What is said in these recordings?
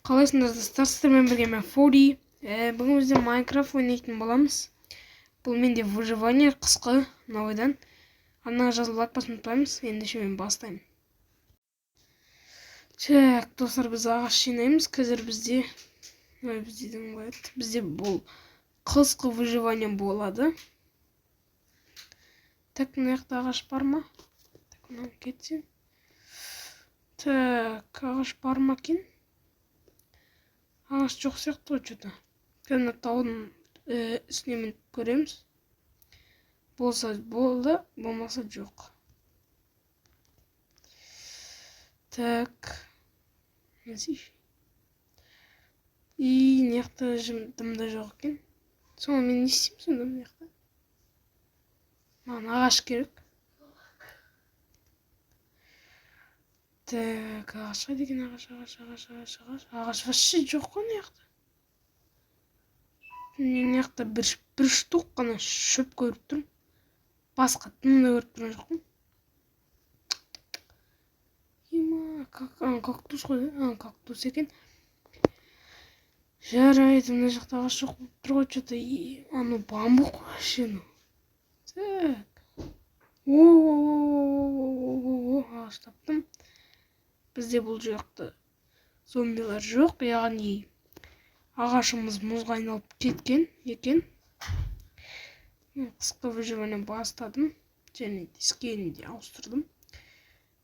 Қалайсыңдар достар, сіздермен бірге мен Фори. Бүгін бізде Майнкрафт ойнайтын боламыз. Бұл менде выживание қысқы новыйдан. Арнаға жазылып лайк ұмытпаймыз. Ендеше мен бастаймын. Так, достар, біз ағаш жинаймыз. Қазір бізде бұл қысқы выживание болады. Так, мына жақта ағаш бар ма? Так, мынау кетсін. Так, ағаш бар ма екен? Ағаш жоқ сияқты ғой что-то. Қазір таудың үстіне мініп көреміз. Болса болды, болмаса жоқ. Так. И мына жақта дымда жоқ екен. Соны мен не істеймін сонда мына жақта? Маған ағаш керек. Так, ағашқа деген ағаш вообще жоқ қой мына жақта. Мына жақта бір штук қана шөп көріп тұрмын. Басқа дымда көріп тұрған жоқпын. Кактус қой, кактус екен. Жарайды, мына жақта ағаш жоқ болып тұр ғой, что-то. Аны бамбук вообще. Так. Ағаш таптым. Бізде бұл жақта зомбилар жоқ, яғни ағашымыз мұзға айналып кеткен екен. Қысқы выживание бастадым, және дискені де ауыстырдым.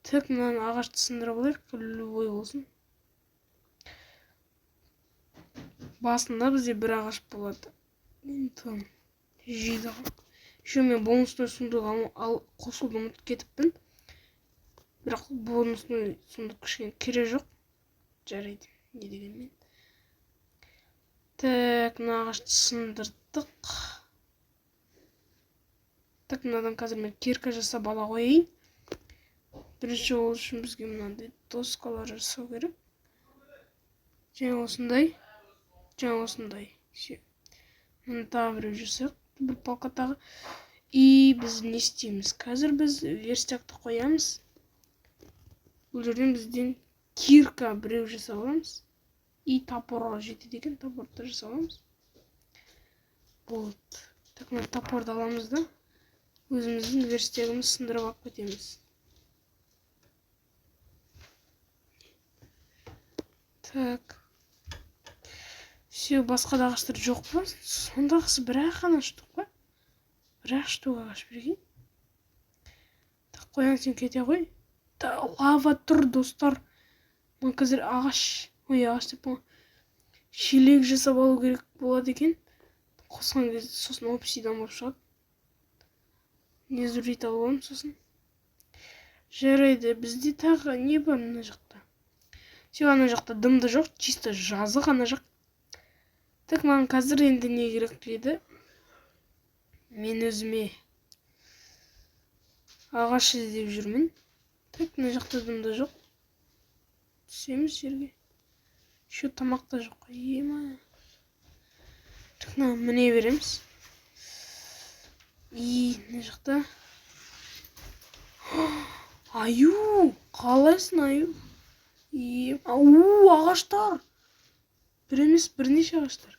Так, мынаны ағашты сындырып алайық, любой болсын. Басында бізде бір ағаш болады. Жейді ағаш. Еще мен бонусный сундук қосуды ұмытып кетіппін. Бірақ бонусный сундук кішкене керек жоқ. Жарайды, не дегенмен. Так, мына ағашты сындырдық. Так, мынадан қазір мен кирка жасап ала қояйын. Бірінші ол үшін бізге мынандай доскалар жасау керек. Және осындай. Мына тағы біреу жасайық. Бір палка тағы. И біз не істейміз? Қазір біз верстакты қоямыз. Бұл жерден бізден кирка біреу жасап аламыз. И топорға жетеді екен, топорды жасап аламыз. Болды. Так, мына топорды аламыз да өзіміздің верстагымыз сындырып алып кетеміз. Так. Все, басқа да ағаштар жоқ па? Сондағысы бір-ақ қана штук па? Бір-ақ штук ағаш берген. Так, қоян сен кете қой. Лава тұр, достар. Мен қазір ағаш деп қой. Шелек жасап алу керек болады екен. Қосқан кезде сосын обсидан болып шығады. Незурит алуым сосын. Жарайды, бізде тағы не бар мына жақта? Все, ана жақта дымды жоқ, чисто жазық ана жақ. Так, маған қазір енді не керек дейді? Мен өзіме ағаш іздеп жүрмін. Так, мына жақта дымды жоқ. Түсеміз жерге. Еще тамақта жоқ. Ема. Так, міне береміз. И мына жақта. Аю! Қалайсың, аю? Ағаштар! Бір емес, бірнеше ағаштар.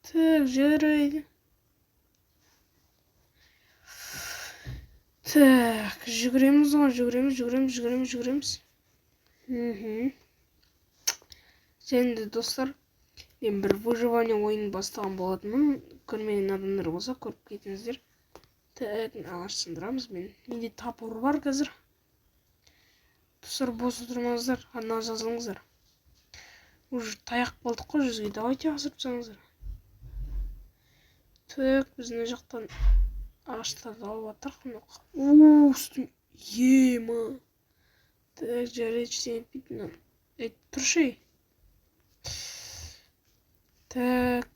Так, жарайды. Так, жүгіреміз ғой, жүгіреміз. Және достар, мен бір выживание ойынын бастаған болатынмын. Көрмеген адамдар болса, көріп кетіңіздер. Так, ағаш сындырамыз. Менде топор бар қазір. Достар, бос отырмаңыздар, арнаға жазылыңыздар. Уже таяқ болдық қой 100-ге, давайте асырып тастаңыздар. Так, біз мына жақтан ағаштарды алып жатырық. Ема. Так, жарайды, сен етпейтін. Тұршы. Так.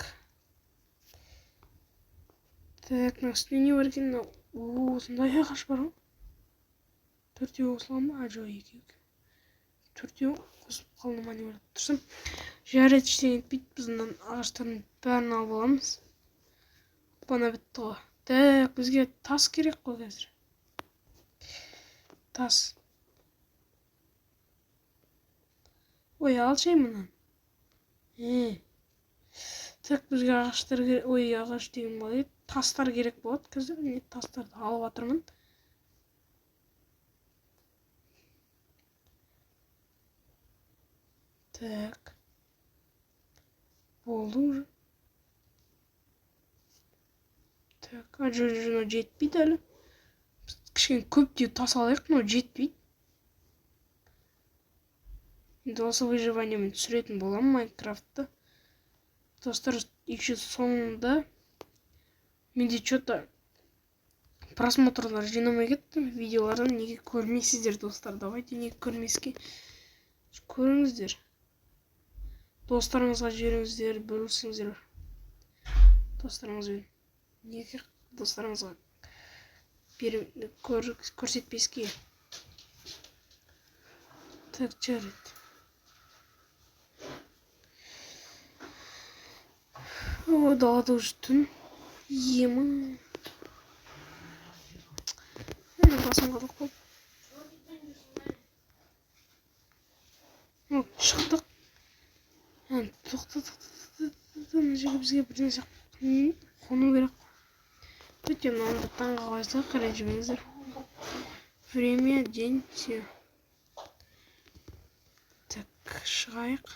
Так, мына үстіне не бар екен? Осындай ағаш бар ғой. 4-еу қосыла ма? Жоқ, 2. 4-еу қосып қалды ма не ойлап тұрсам. Жарайды, ештеңе етпейді. Біз мына ағаштардың бәрін алып аламыз. Бана бітті ғой. Так, бізге тас керек қой қазір. Тас. Ой, алшай мынан. Так, бізге ағаштар керек. Ой, ағаш деген болады. Тастар керек болады. Қазір мен тастарды алып жатырмын. Так. Болды уже. Так, жана жетпейді әлі. Кішкене көптеу тас алайық, но жетпейді. Енді осы выживаниемен түсіретін боламын Майнкрафтты. Достар, еще соңында менде что-то просмотрлар жинамай кетті. Видеолардан неге көрмейсіздер, достар? Давайте неге көрмеске. Көріңіздер. Достарыңызға жіберіңіздер, бөлісіңіздер. Достарыңызбен. Неге достарыңызға көрсетпеске. Так, жарайды. О, далада уже түн. Емі. Басым қалып қойып. Шықтық. Тоқта. Мына жерге бізге бір нәрсе қону керек. Өте мынаны таңға қойсақ, ренжімеңіздер. Время, день, все. Так, шығайық.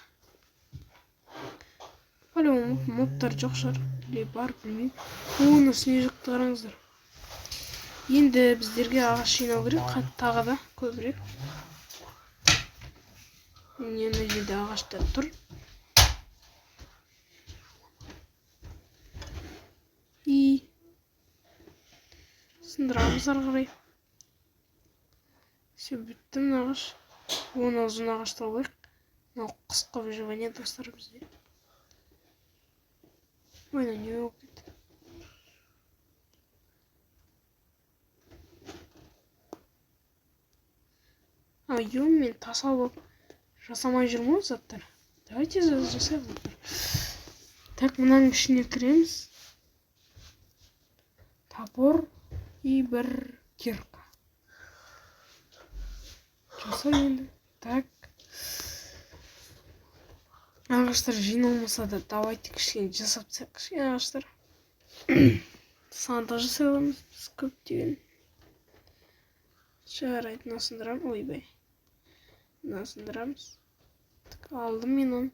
По-любому мобтар жоқ шығар. Или бар, білмеймін. Оны снежікті қараңыздар. Енді біздерге ағаш жинау керек, тағы да көбірек. Міне мына жерде ағаштар тұр. И сындырамыз ары қарай. Все, бітті мына ағаш. Оны ұзын ағашты алайық. Мынау қысқы выживание, достар, бізде. Ой, не болып кетті. Мен тас алып жасамай жүрмін заттар. Давайте жасайық. Так, мынаның ішіне кіреміз. Топор и бір кирка. Жасай енді. Так. Ағаштар жиналмаса да, давайте кішкене жасап тастайық, кішкене ағаштар. Сандық жасай аламыз біз көптеген. Жарайды, мына сындырамыз. Ойбай. Мына сындырамыз. Алдым мен оны.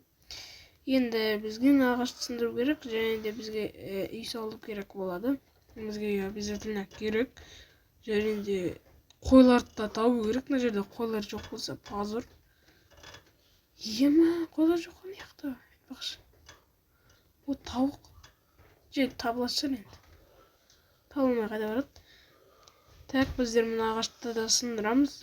Енді бізге ағашты сындыру керек, және де бізге үй салу керек болады. Бізге обязательно керек. Және де қойларды да табу керек. Мына жерде қойлар жоқ болса позор. Ема, қойлар жоқ қой яқта. Бақшы. О, тауық. Жер табылады шығар енді. Табылмай қайда барады. Так, біздер мына ағашты да сындырамыз.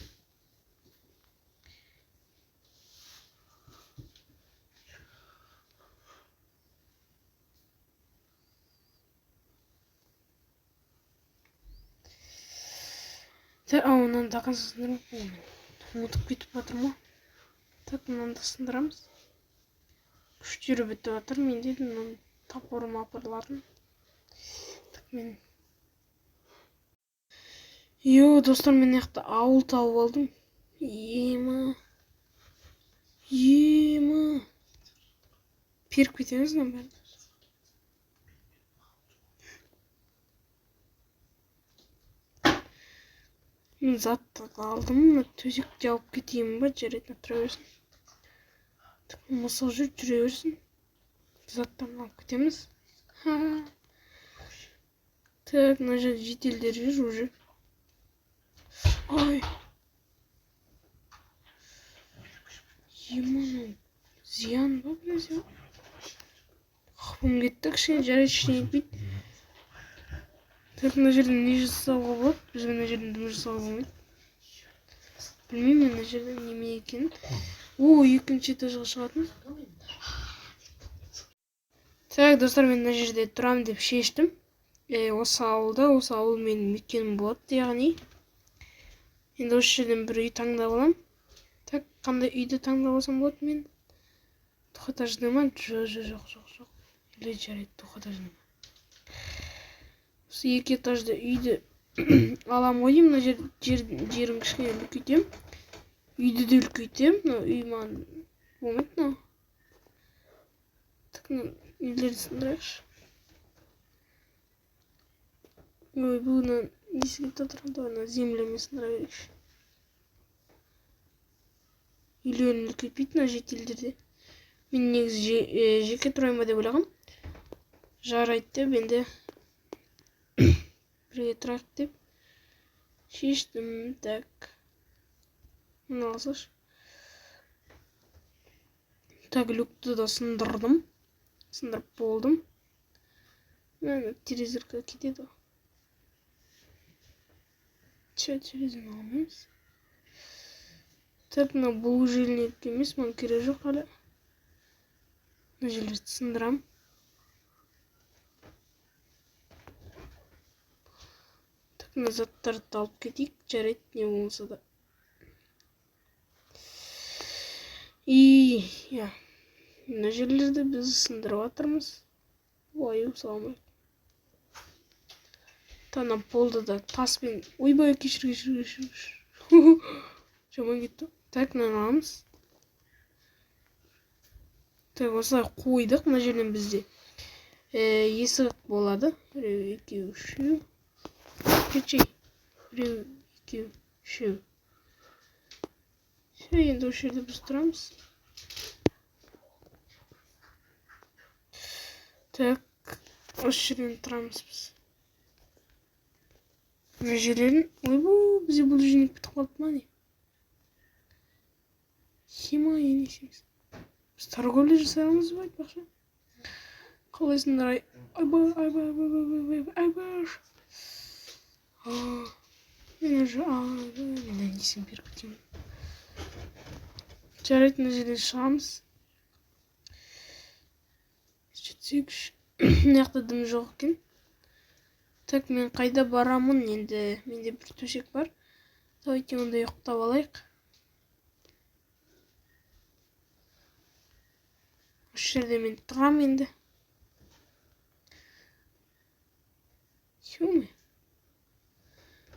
Так, онан да қанша сындырмын. Ұмытып кетіп жатыр ма? Так, мынаны да сындырамыз. Күштері бітіп жатыр. Мен дедім, мынаны топор-мапырларын. Так, мен... Йо, достар, мен яқта ауыл тауып алдым. Ема. Періп кетеміз мен бәрін. Мен затты алдым. Төсекте алып кетейін ба? Жарайды, тұра берсін. Мысық жүре берсін. Заттарын алып кетеміз. Так, мына жерде жетелдер жүр уже. Ой. Еманың зиян ба бұл нәрсе? Қапым кетті, кішкене жарайды, ештеңе етпейді. Так, мына жерден не жасауға болады? Бізге мына жерден дым жасауға болмайды. Білмеймін мына жерде неме екенін. О, екінші этажға шығатын. Так, достар, мен мына жерде тұрам деп шештім. Осы ауыл менің мекенім болады, яғни. Енді осы жерден бір үй таңдап алам. Так, қандай үйді таңдап алсам болады мен? Двухэтажный ма? Жоқ. Или жарайды, двухэтажный ма? Осы екі этажды үйді алам ғой деймін. Мына жерін кішкене үлкейтем. Үйді де үлкейтем. Үй маған болмайды мынау. Так, үйлерді сындырайықшы. Ой, бұны несі кетіп отырғанда ана землямен сындыра берейікші. Үйлерін үлкейтпейді мына жетелдерде. Мен негізі жеке тұрайын ба деп ойлағам. Жарайды деп енді бірге тұрайық деп шештім. Так. Мына алсашы. Так, люкты да сындырдым. Сындырып болдым. Терезерка кетеді. Терезені алмаймыз. Так, мына бұл желінек емес, маған керек жоқ әлі. Мына жерлерді сындырам. Так, мына заттарды алып кетейік. Жарайды, не болмаса да. Я. Мына жерлерді біз сындырып жатырмыз. Ой, саламайды. Тана полды да таспен. Ойбай, кешір. Жаман кетті. Так, мынаны аламыз. Так, осылай қойдық. Мына жерден бізде есік болады. 1, 2, 3. Кетшей. 1, 2, 3. Енді осы жерде біз тұрамыз. Так, осы жерден тұрамыз біз. Мына жерлерін... Ойбу, бізде бұл жинек бітіп қалды ма не? Хима енесеміз. Біз торговля жасаймыз ба айтпақшы? Қалайсыңдар? Айбаш. Мен несін беріп кетемін. Жарайды, мына жерден шығамыз. Жетсекші. Мына жақта дым жоқ екен. Так, мен қайда барамын енді? Менде бір төсек бар. Давайте онда ұйықтап алайық. Осы жерде мен тұрам енді. Сүйме.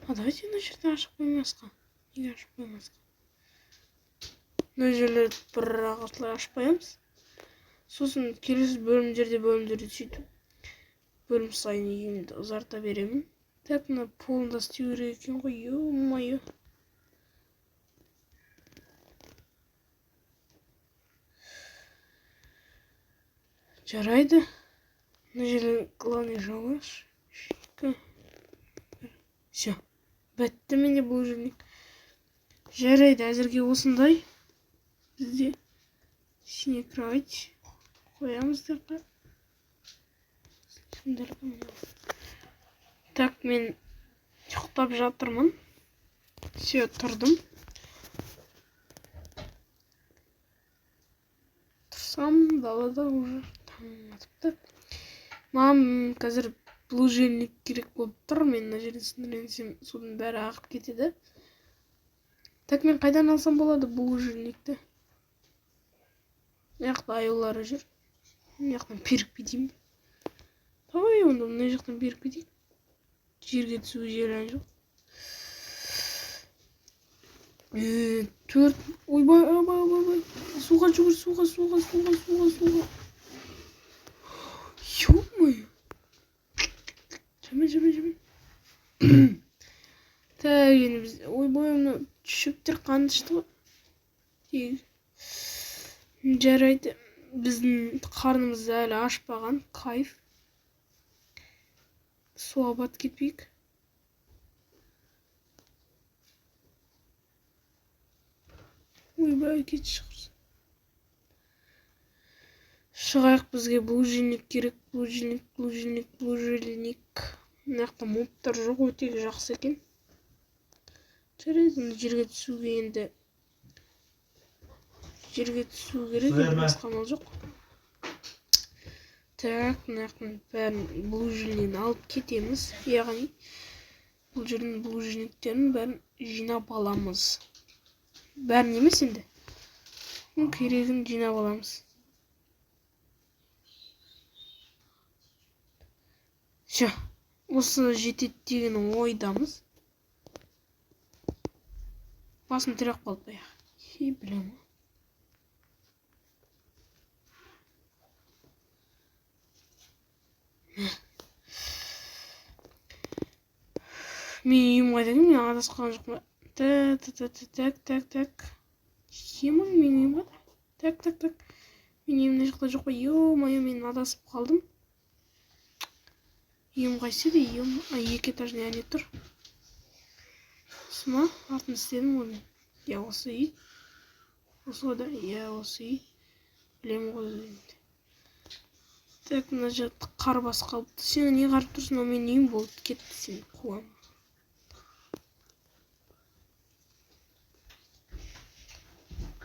Давайте мына жерде ашып қоймасқа. Неге ашып қоймасқа? Мына жерлерді бір ағартылай ашып қоямыз. Сосын келесі бөлімдерді сөйтіп бөлім сайын үйімді ұзарта беремін. Так, мына полында істеу керек екен ғой. Ё-моё. Жарайды. Мына жерден главный жауаш. Все. Бітті менде бұл жерден. Жарайды, әзірге осындай. Бізде синий кровать қоямыз деп. Так, мен ұйықтап жатырмын. Все, тұрдым. Тұрсам, далада уже таң атыпты. Мам, қазір бұл желінік керек болып тұр. Мен мына жерден сындырсам, судың бәрі ағып кетеді. Так, мен қайдан алсам болады бұл желінікті? Мына жақта аюлары жүр. Мына жақтан періп кетейін. Давай, онда мына жақтан беріп кетейік. Жерге түсу жері жоқ. 4. Ойбай. Суға жүгір, суға. Ё-моё. Жаман. Так, енді біз... Ойбай, оны шөптер қандышты ғой. Жарайды. Біздің қарнымыз әлі ашпаған. Кайф. Суға бат кетпейік. Ойбай, кет шығырсын. Шығайық, бізге бұл желінік керек. Бұл желінік. Мына жақта мобтар жоқ, өте жақсы екен. Жарайды, жерге түсуге енді. Жерге түсу керек, басқа амал жоқ. Так, мына жақтың бәрін бұл желінен алып кетеміз. Яғни, бұл жердің бұл желініктерін бәрін жинап аламыз. Бәрін емес енді. Керегін жинап аламыз. Все, осы жетеді деген ойдамыз. Басым тірек қалды баяғы. Білем. Мен үйім қайда екен? Мен адасып қалған жоқпын ба? Так. Ема мен үйім қайда? Так. Мен үйім мына жақта жоқ па? Ё-моё, мен адасып қалдым. Үйім қайсы еді? Екі этажный әне тұр. Осы ма? Артын істедім ғой мен. Я, осы үй. Осы ғой да? Я, осы үй. Білемін ғой өзімді. Так, мына жақта қар басып қалыпты. Сен не қарап тұрсың? Ол менің үйім болып кетті, сен қуам.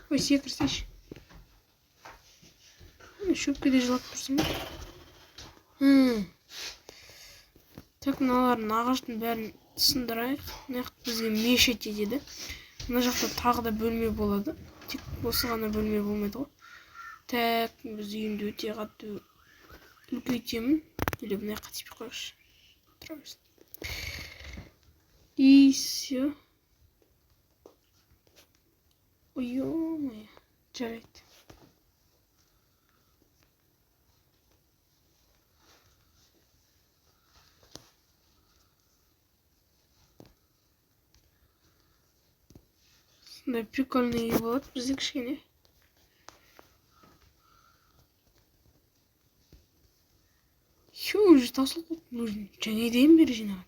Ой, секірсейші. Шөпкеде жылап тұрсың ба? Так, мыналардың ағаштың бәрін сындырайық. Мына жақта бізге мешіт етеді. Мына жақта тағы да бөлме болады. Тек осы ғана бөлме болмайды ғой. Так, біз үйімді өте қатты үлкейтемін. Или мына жаққа тепей қойшы. Тұра берсін. И все. Ой, ё-моё. Жарайды. Да, прикольный үй болады бізде кішкене. Уже таусылып қалыпты. Нужно жаңадан бері жинаған.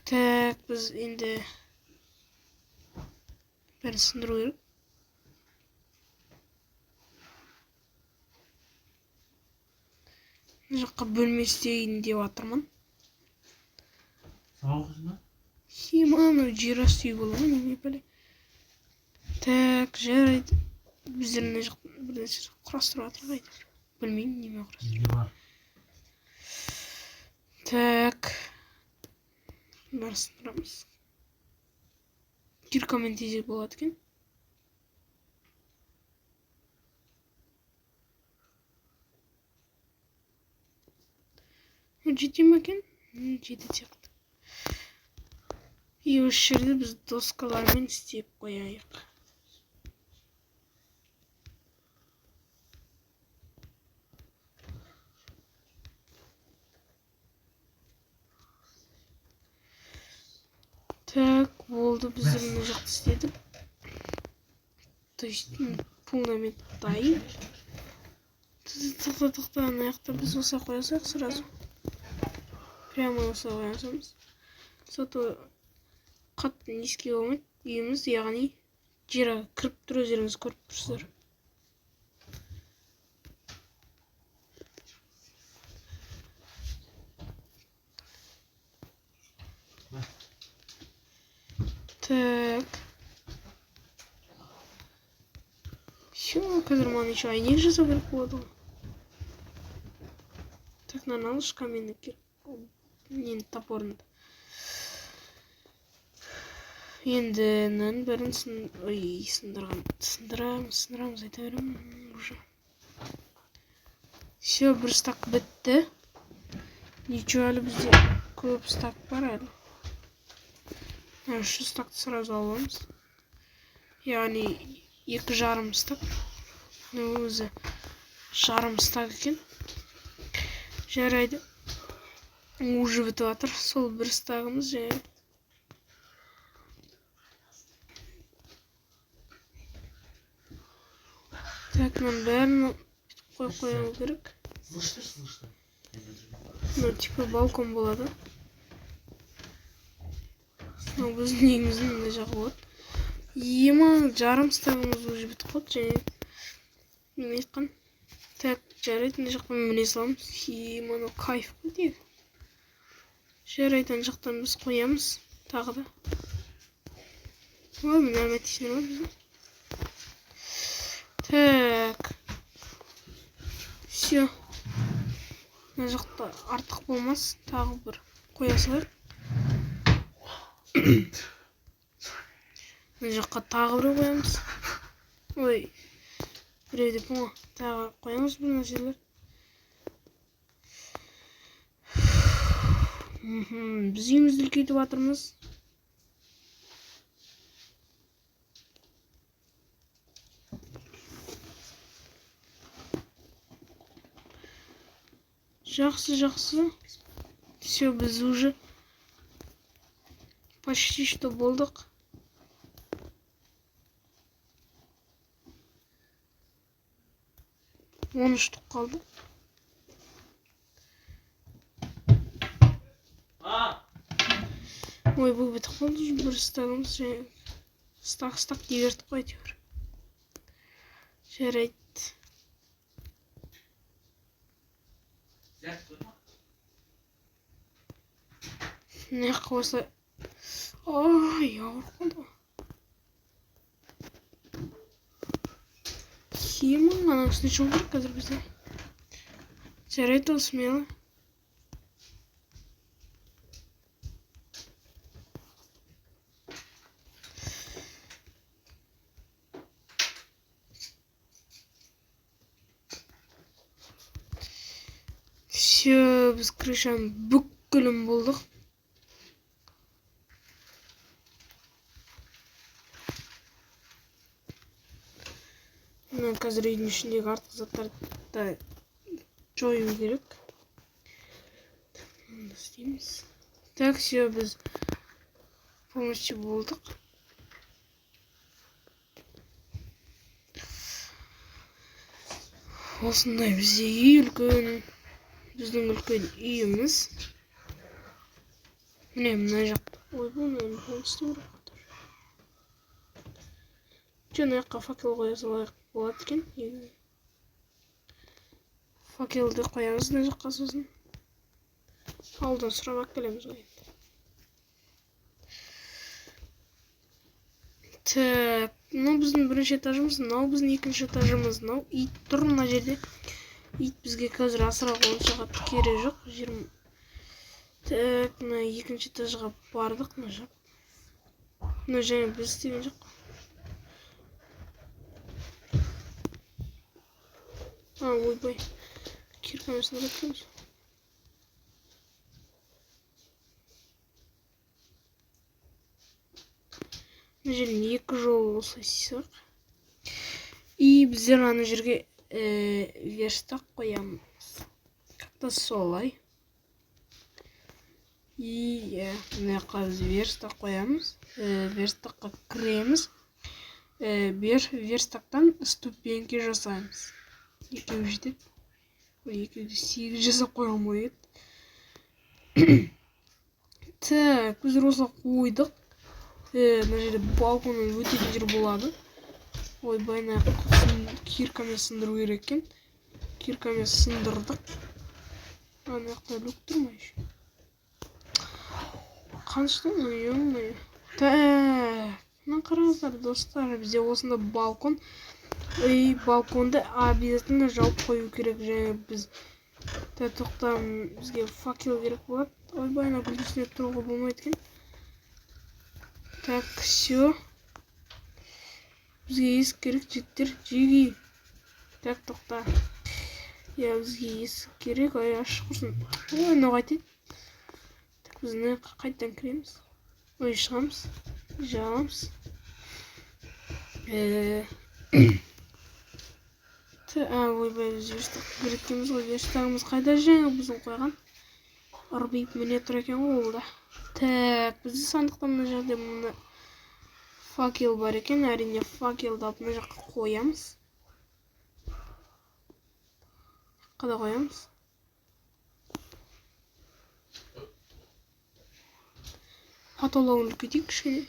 Так, біз енді бәрін сындыру керек. Мына жаққа бөлме істейін деп жатырмын. Ема, жерасты үй болады ма, неме бәле. Так, жарайды. Біздер мына жақта бірнәрсе құрастырып жатырмыз қайда. Білмеймін, неме құрастырып. Так. Бәрін сындырамыз. Киркамен тезек болады екен. Жете ме екен? Жетеді сияқты. И осы жерде біз доскалармен істеп қояйық. Так, болды, біздер мына жақты істедік. То есть, фундамент дайын. Тоқта, ана жақта біз осы қоясақ сразу. Прямо осы қоясамыз. Сото қатты низкий болмайды. Үйіміз, яғни жері кіріп тұр, өздеріңіз көріп тұрсыздар. Так. Все, қазір маған еще айнек жасау керек болады ғой. Так, мынаны алшы, каменный керек. Нені топорынды. Енді мынаның бәрін сындырамыз, айта беремін уже. Все, бір стак бітті. Ничего, әлі бізде көп стак бар әлі. Үш стакты сразу аламыз. Яғни 2,5 стак. Өзі жарым стак екен. Жарайды. Уже бітіп жатыр. Сол бір стагымыз және. Так, мен бәрін қойып керек. Слышно. Ну, типа балкон болады. Ну, біздің үйіміздің мына жағы болады. Ема, жарым стагымыз уже бітіп қалды және. Неме айтқан. Так, жарайды, мына жақтан міне саламыз. Ема, ну кайф қой дейді. Жарайды, ана жақтан біз қоямыз. Тағы да. Ой, мен әрмәтесінер ғой біздің. Так. Все. Мына жақта артық болмас. Тағы бір қоя салайық. Мына жаққа тағы бір қоямыз. Ой. Біреу деп мұға. Тағы қоямыз бір нәрселер. Біз үйімізді үлкейтіп жатырмыз. Жақсы. Все, біз уже почти что болдық. Он штук қалды. Ой, бұл бітіп қалды. Бір стағымыз және стақ дебердік қой әйтеуір. Жарайды. Не қылса... Ой, ауыр қалды. Хима, ананың үстіне шығу керек қазір бізде. Жарайды, ол смело. Все, біз крышаның бүкілін болдық. Қазір үйдің ішіндегі артық заттарды жою керек. Істейміз. Так, все, біз полностью болдық. Осындай бізде үй үлкен. Біздің үлкен үйіміз. Міне, мына жақ. Ой, бұл мен полностью ұрық. Жаңа жаққа факел қоя салайық болады екен. Факелді қоямыз мына жаққа сосын. Ауылдан сұрап әкелеміз ғой. Так, мынау біздің бірінші этажымыз, мынау біздің екінші этажымыз. Мынау ит тұр мына жерде. Ит бізге қазір асырақ оншаға керек жоқ. Так, мына екінші этажға бардық. Мына жаңа біз істеген жоқ. Ойбай, киркамен сындырып кетеміз. Мына жерден екі жол осылай сисақ. И біздер ана жерге верстак қоямыз. Как-то солай. И мына жаққа біз верстак қоямыз. Верстакқа кіреміз. Верстактан ступеньки жасаймыз. Екеу жетеді. Екеуді 8 жасап қойған еді. Так, біздер осылай қойдық. Мына жерде балконнан өтетін жер болады. Ойбай, киркамен сындыру керек екен. Киркамен сындырдық. Ана жақта люк тұр ма еще? Қаншты? Ой-ой. Так, мына қараңыздар достар, бізде осында балкон. И балконды обязательно жауып қою керек. Және біз тоқтам, бізге факел керек болады. Ойбай, ана гүлдің үстіне тұруға болмайды екен. Так, все. Бізге есік керек, жеттер, жеги. Так, тоқта. Я бізге есік керек, ай ашық құрсын. Ой, мынау қайтеді. Так, біз қайттан кіреміз. Ой, шығамыз. Жағамыз. Ойбай, біз верстак кереккенбіз ғой. Верстагымыз қайда жаңа біздің қойған? Ырбиып міне тұр екен ғой ол да. Так, бізді сандықтан мына жерде мына факел бар екен. Әрине факелді алып мына жаққа қоямыз. Қада қоямыз? Патолауын үлкейтейік кішкене.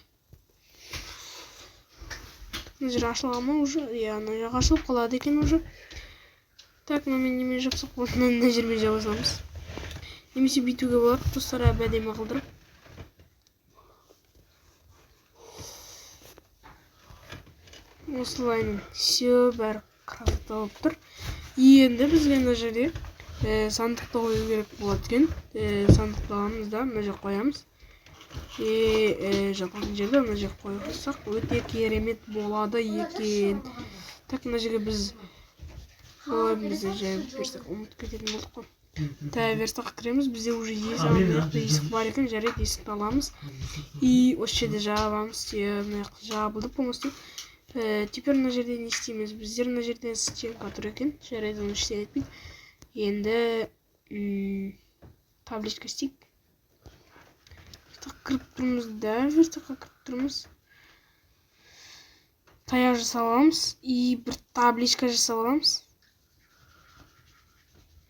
Мына жер ашылған ма уже? Иә, мына жақ ашылып қалады екен уже. Так, мынамен немен жапсақ болады? Мына жермен жаба саламыз. Немесе бүйтуге болады, достар, әдемі қылдырып. Осылаймен все бәрі қырақталып тұр. Енді бізге мына жерде сандықты қою керек болады екен. Сандықты аламыз да мына жақ қоямыз. Жататын жерде мына жақ қойсақ өте керемет болады екен. Так, мына жерге біз верстак ұмытып кететін болдық қой. Так, верстакқа кіреміз. Бізде уже есік бар екен. Жарайды, есікті аламыз. И осы жерде жабамыз. Мына жақта жабылды полностью. Теперь мына жерде не істейміз? Біздер мына жерде стенка тұр екен. Жарайды, оны ештеңе етпейді. Енді табличка істейік. Кіріп тұрмыз, дәл вертаққа кіріп тұрмыз. Таяқ жасап аламыз и бір табличка жасап аламыз.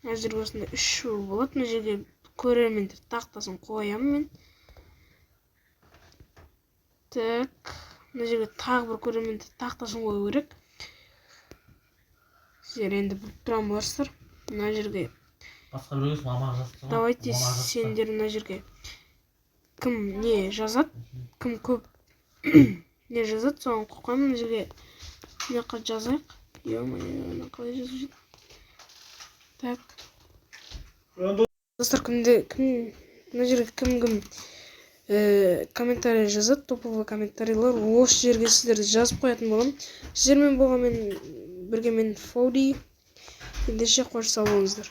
Әзір осында 3 жол болады. Мына жерге көрермендер тақтасын қоямын мен. Так, мына жерге тағы бір көрермендер тақтасын қою керек. Сіздер енді біліп тұрған боларсыздар. Мына жерге давайте сендер мына жерге кім не жазады, кім көп не жазады, соған қоймын. Мына жерге не жаққа жазайық. Ё-моё, қалай жазып жүрді? Так. Достар, мына жерге кім комментарий жазады, топовый комментарийлар, осы жерге сіздерді жазып қоятын боламын. Сіздермен болғанмен бірге мен Фауди. Ендеше қош сау болыңыздар.